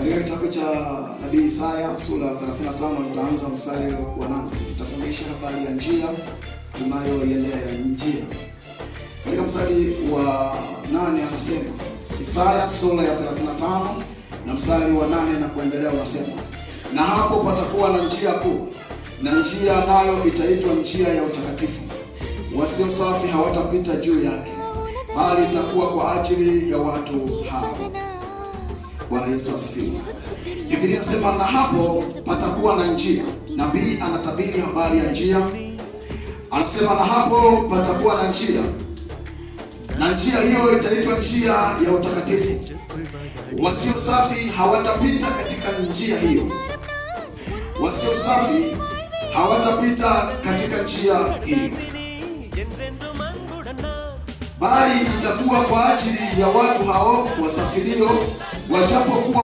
Katika kitabu cha Nabii Isaya sura 35 nitaanza mstari wa 8. Nitafundisha habari ya njia tunayoiendea, njia. Katika mstari wa 8 anasema, Isaya sura ya 35 na mstari wa 8 na kuendelea unasema, na hapo patakuwa na njia kuu, na njia nayo itaitwa njia ya utakatifu. Wasio safi hawatapita juu yake, bali itakuwa kwa ajili ya watu hao. Bwana Yesu asifiwe. Biblia inasema na hapo patakuwa na njia. Nabii anatabiri habari ya njia. Anasema na hapo patakuwa na njia, na njia hiyo itaitwa njia ya utakatifu. Wasio safi hawatapita katika njia hiyo. Wasio safi hawatapita katika njia hiyo, bali itakuwa kwa ajili ya watu hao wasafirio, wajapokuwa